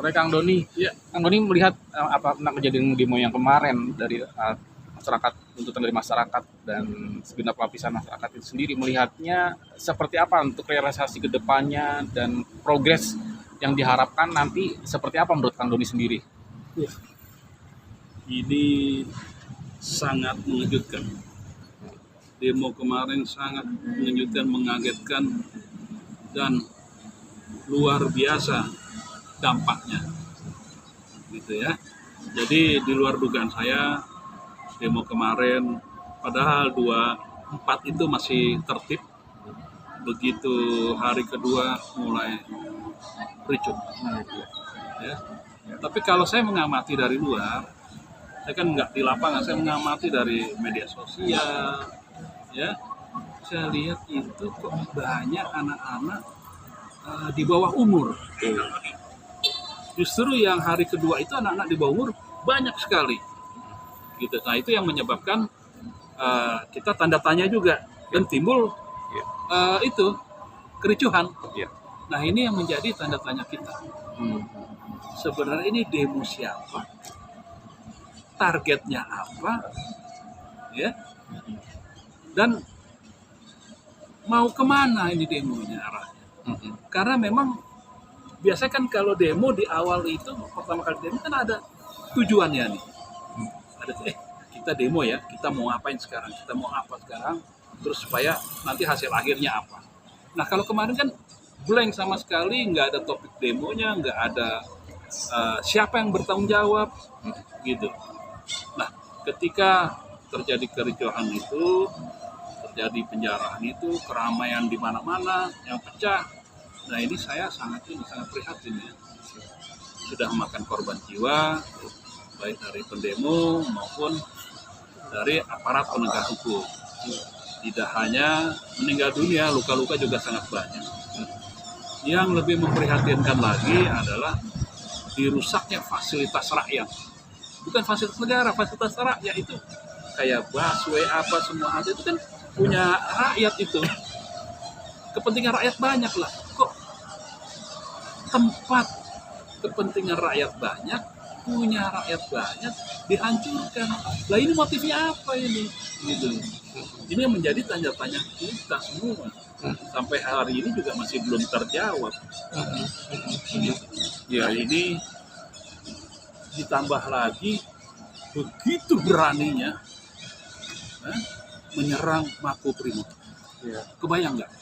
Oke, Kang Doni. Ya, Kang Doni melihat apa tentang kejadian demo yang kemarin dari masyarakat, tuntutan dari masyarakat dan segenap lapisan masyarakat itu sendiri, melihatnya seperti apa untuk realisasi ke depannya dan progres yang diharapkan nanti seperti apa menurut Kang Doni sendiri? ini sangat mengejutkan. Demo kemarin sangat mengejutkan, mengagetkan, dan luar biasa dampaknya, gitu ya. Jadi di luar dugaan saya, demo kemarin, padahal 24 itu masih tertib, begitu hari kedua mulai ricuh. Ya. Tapi kalau saya mengamati dari luar, saya kan nggak di lapangan, saya mengamati dari media sosial, ya, saya lihat itu kok banyak anak-anak di bawah umur. Justru yang hari kedua itu anak-anak di bawah umur banyak sekali. Gitu. Nah itu yang menyebabkan kita tanda tanya juga dan timbul itu kericuhan. Nah ini yang menjadi tanda tanya kita. Sebenarnya ini demo siapa? Targetnya apa? Ya. Dan mau kemana ini demonya arahnya? Karena memang biasanya kan kalau demo di awal itu pertama kali demo kan ada tujuannya nih. Ada kita demo ya, kita mau ngapain sekarang? Kita mau apa sekarang? Terus supaya nanti hasil akhirnya apa? Nah kalau kemarin kan blank sama sekali, nggak ada topik demonya, nggak ada siapa yang bertanggung jawab, gitu. Nah ketika terjadi kericuhan itu, terjadi penjarahan itu, keramaian di mana-mana yang pecah. Nah ini saya sangat prihatin ya. Sudah memakan korban jiwa, baik dari pendemo maupun dari aparat penegak hukum. Tidak hanya meninggal dunia, luka-luka juga sangat banyak. Yang lebih memprihatinkan lagi adalah dirusaknya fasilitas rakyat. Bukan fasilitas negara, fasilitas rakyat itu. Kayak busway apa semua ada itu kan punya rakyat itu. Kepentingan rakyat banyak lah. Kok tempat kepentingan rakyat banyak, punya rakyat banyak, dihancurkan. Lah ini motifnya apa ini? Gitu. Ini yang menjadi tanda tanya kita semua. Sampai hari ini juga masih belum terjawab. Ya ini ditambah lagi begitu beraninya menyerang Makobrimob. Kebayang nggak?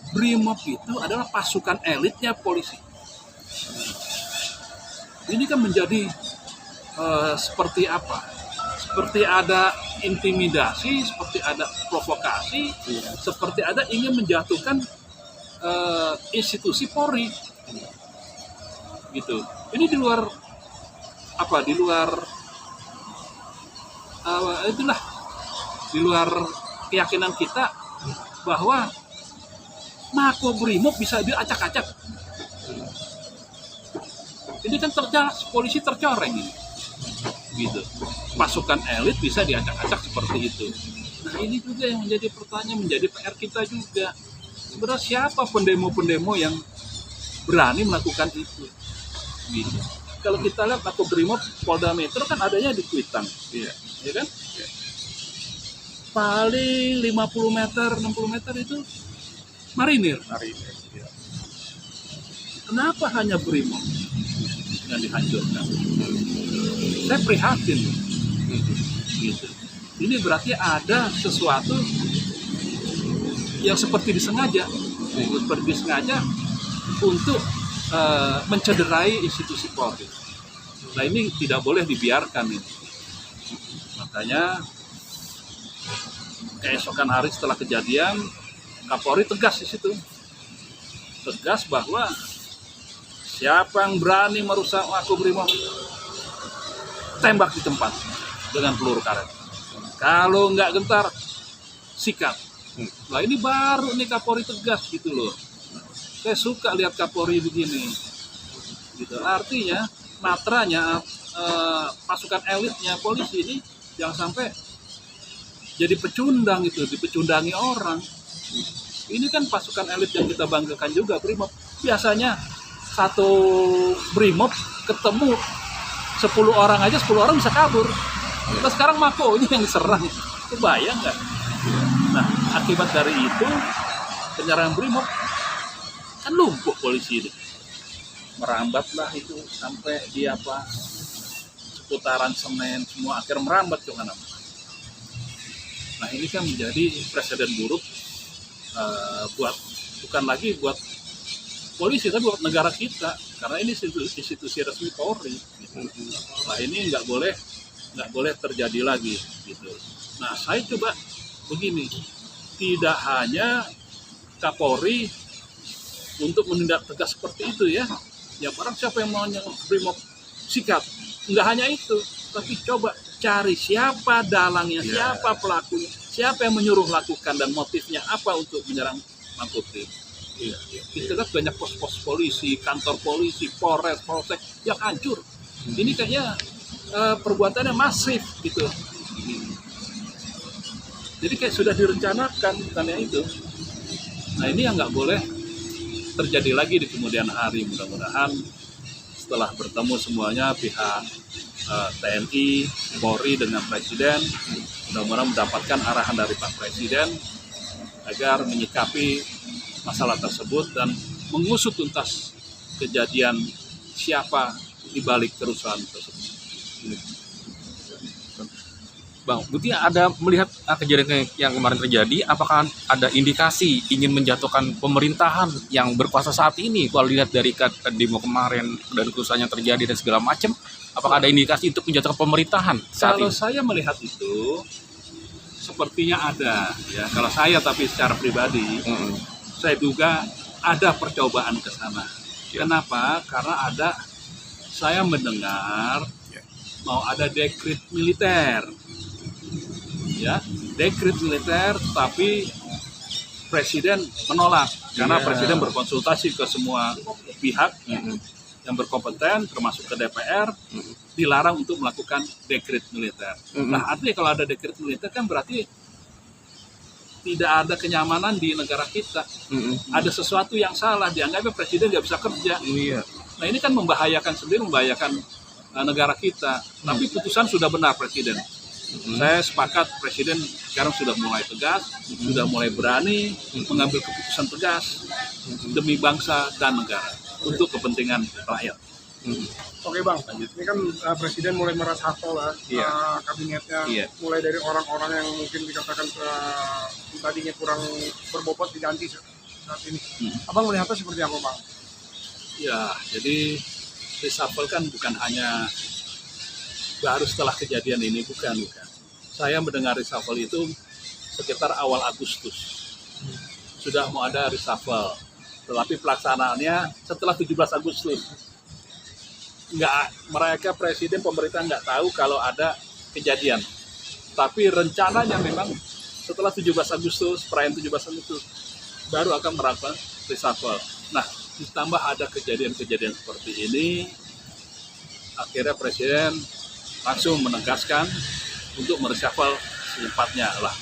Brimob itu adalah pasukan elitnya polisi. Ini kan menjadi seperti apa? Seperti ada intimidasi, seperti ada provokasi, seperti ada ingin menjatuhkan institusi Polri. Gitu. Ini di luar apa? Di luar itulah di luar keyakinan kita bahwa Makobrimob bisa diacak-acak. Ini kan polisi tercoreng ini. Gitu. Pasukan elit bisa diacak-acak seperti itu. Nah ini juga yang menjadi pertanyaan, menjadi PR kita juga. Sebenarnya siapa pendemo-pendemo yang berani melakukan itu? Gitu. Kalau kita lihat Makobrimob Polda Metro kan adanya di Kuitang, ya kan? Paling 50 meter, 60 meter itu marinir. Kenapa hanya Brimob yang dihancurkan? Saya prihatin. Gitu. Ini berarti ada sesuatu yang seperti disengaja untuk mencederai institusi Polri. Nah ini tidak boleh dibiarkan ini. Makanya keesokan hari setelah kejadian, Kapolri tegas di situ, tegas bahwa siapa yang berani merusak Makobrimob, tembak di tempat dengan peluru karet. Kalau nggak gentar, sikat. Nah ini baru nih Kapolri tegas gitu loh. Saya suka lihat Kapolri begini. Gitu. Artinya matranya pasukan elitnya polisi ini jangan sampai jadi pecundang itu, dipecundangi orang. Ini kan pasukan elit yang kita banggakan juga, Brimob. Biasanya satu brimob ketemu 10 orang aja, 10 orang bisa kabur. Nah, sekarang Makonya yang diserang, kebayang nggak? Nah, akibat dari itu penyerangan brimob kan lumpuh polisi ini, merambatlah itu sampai di seputaran Senen, semua akhirnya merambat ke mana. Nah, ini kan menjadi presiden buruk bukan lagi buat polisi, tapi buat negara kita, karena ini institusi resmi Polri. Gitu. Nah, ini nggak boleh terjadi lagi. Gitu. Nah, saya coba begini, tidak hanya Kapolri untuk menindak tegas seperti itu ya barang siapa yang mau brimob sikat, nggak hanya itu, tapi coba cari siapa dalangnya, siapa pelakunya, siapa yang menyuruh lakukan dan motifnya apa untuk menyerang Makobrimob. Kita lihat banyak pos-pos polisi, kantor polisi, Polres, Polsek yang hancur. Ini kayaknya perbuatannya masif gitu. Jadi kayak sudah direncanakan bukannya itu. Nah, ini yang nggak boleh terjadi lagi di kemudian hari. Mudah-mudahan setelah bertemu semuanya pihak TNI, Polri dengan Presiden, mudah-mudahan mendapatkan arahan dari Pak Presiden agar menyikapi masalah tersebut dan mengusut tuntas kejadian siapa di balik kerusuhan tersebut. Bang, berarti ada melihat kejadian yang kemarin terjadi, apakah ada indikasi ingin menjatuhkan pemerintahan yang berkuasa saat ini? Kalau dilihat dari demo kemarin dan kerusuhan yang terjadi dan segala macam, apakah ada indikasi untuk menjatuhkan pemerintahan saat Kalau ini? saya melihat itu, sepertinya ada. Ya, kalau saya tapi secara pribadi, saya duga ada percobaan ke sana. Kenapa? Karena saya mendengar mau ada dekret militer. Ya, dekret militer, tapi Presiden menolak karena Presiden berkonsultasi ke semua pihak yang berkompeten, termasuk ke DPR, dilarang untuk melakukan dekret militer. Nah, artinya kalau ada dekret militer kan berarti tidak ada kenyamanan di negara kita. Ada sesuatu yang salah, dianggapnya Presiden nggak bisa kerja. Nah, ini kan membahayakan negara kita. Tapi putusan sudah benar Presiden. Saya sepakat Presiden sekarang sudah mulai tegas, sudah mulai berani mengambil keputusan tegas demi bangsa dan negara untuk kepentingan rakyat. Oke Bang, ini kan Presiden mulai merasafel kabinetnya, mulai dari orang-orang yang mungkin dikatakan tadinya kurang berbobot diganti saat ini. Abang melihatnya seperti apa Bang? Ya, jadi reshuffle kan bukan hanya baru setelah kejadian ini, bukan. Saya mendengar reshuffle itu sekitar awal Agustus. Sudah mau ada reshuffle, tetapi pelaksanaannya setelah 17 Agustus. Mereka Presiden, pemerintah nggak tahu kalau ada kejadian. Tapi rencananya memang setelah 17 Agustus, perayaan 17 Agustus, baru akan melakukan reshuffle. Nah, ditambah ada kejadian-kejadian seperti ini, akhirnya Presiden langsung menegaskan untuk mereshuffle secepatnya lah.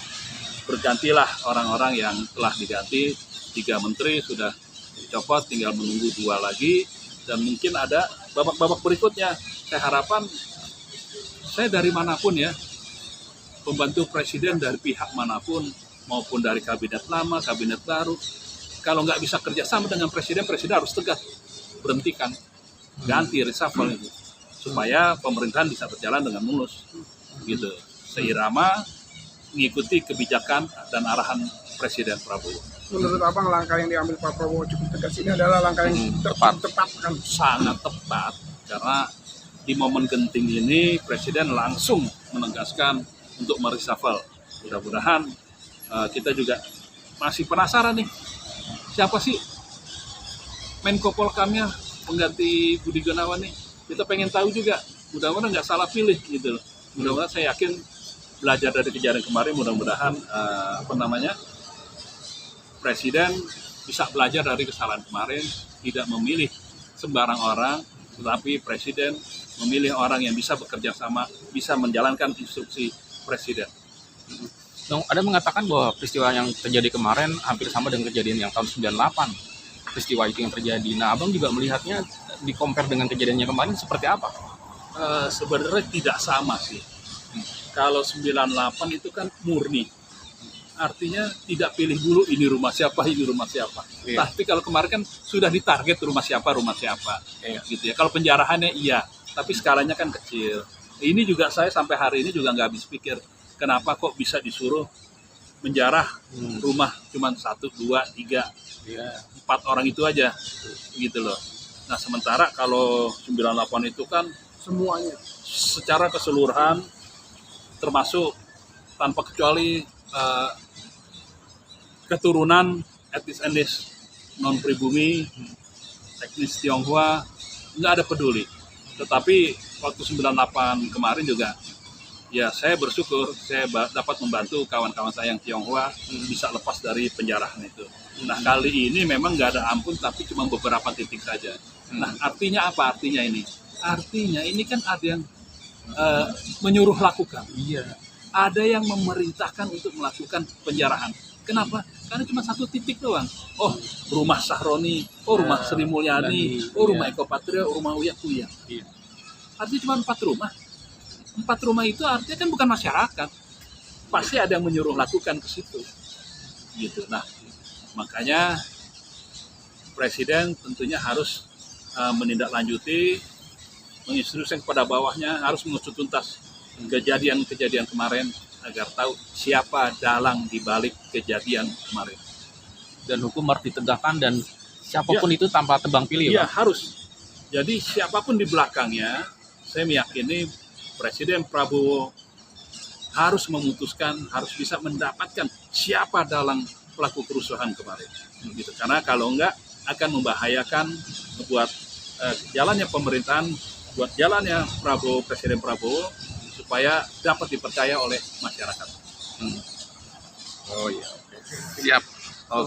Bergantilah orang-orang yang telah diganti, 3 menteri sudah dicopot, tinggal menunggu 2 lagi, dan mungkin ada babak-babak berikutnya. Saya harapan, saya dari manapun ya, pembantu Presiden dari pihak manapun, maupun dari kabinet lama, kabinet baru, kalau nggak bisa kerjasama dengan Presiden, Presiden harus tegas, berhentikan, ganti, reshuffle itu. Supaya pemerintahan bisa berjalan dengan mulus, gitu, seirama mengikuti kebijakan dan arahan Presiden Prabowo. Menurut Abang langkah yang diambil Pak Prabowo cukup tegas ini adalah langkah yang tepat kan? Sangat tepat, karena di momen genting ini Presiden langsung menegaskan untuk mereshuffle. Mudah-mudahan kita juga masih penasaran nih, siapa sih Menko Polkamnya pengganti Budi Gunawan nih? Kita pengen tahu juga, mudah-mudahan nggak salah pilih gitu. Mudah-mudahan saya yakin belajar dari kejadian kemarin, mudah-mudahan Presiden bisa belajar dari kesalahan kemarin, tidak memilih sembarang orang, tetapi Presiden memilih orang yang bisa bekerja sama, bisa menjalankan instruksi Presiden. Ada mengatakan bahwa peristiwa yang terjadi kemarin hampir sama dengan kejadian yang tahun 98. peristiwa itu yang terjadi. Nah, Abang juga melihatnya di compare dengan kejadiannya kemarin seperti apa? Sebenarnya tidak sama sih. Kalau 98 itu kan murni. Artinya tidak pilih dulu ini rumah siapa. Iya. Tapi kalau kemarin kan sudah ditarget rumah siapa. Iya. Gitu ya. Kalau penjarahannya iya, tapi skalanya kan kecil. Ini juga saya sampai hari ini juga nggak habis pikir, kenapa kok bisa disuruh menjarah rumah cuma 1, 2, 3, 4 orang itu aja, gitu loh. Nah, sementara kalau 98 itu kan Semuanya. secara keseluruhan, termasuk tanpa kecuali keturunan etnis non pribumi, etnis Tionghoa, nggak ada peduli. Tetapi waktu 98 kemarin juga, ya saya bersyukur saya dapat membantu kawan-kawan saya yang Tionghoa bisa lepas dari penjarahan itu. Nah, kali ini memang nggak ada ampun, tapi cuma beberapa titik saja. Nah, artinya apa? Artinya ini kan ada yang menyuruh lakukan. Iya. Ada yang memerintahkan untuk melakukan penjarahan. Kenapa? Karena cuma satu titik doang. Oh, rumah Sahroni, oh rumah Sri Mulyani, oh rumah Eko Patrio, rumah Uya Kuya. Iya. Artinya cuma 4 rumah. 4 rumah itu artinya kan bukan masyarakat. Pasti ada yang menyuruh lakukan ke situ. Gitu. Nah, makanya Presiden tentunya harus menindaklanjuti, menginstruksikan kepada bawahnya, harus mengusut tuntas kejadian-kejadian kemarin agar tahu siapa dalang di balik kejadian kemarin. Dan hukum harus ditegakkan dan siapapun itu tanpa tebang pilih. Iya, Pak. harus. Jadi siapapun di belakangnya, saya meyakini Presiden Prabowo harus memutuskan, harus bisa mendapatkan siapa dalang pelaku kerusuhan kemarin. Gitu. Karena kalau enggak akan membahayakan buat jalannya pemerintahan, buat jalannya Presiden Prabowo, supaya dapat dipercaya oleh masyarakat. Oh iya, oke. Siap. Oh.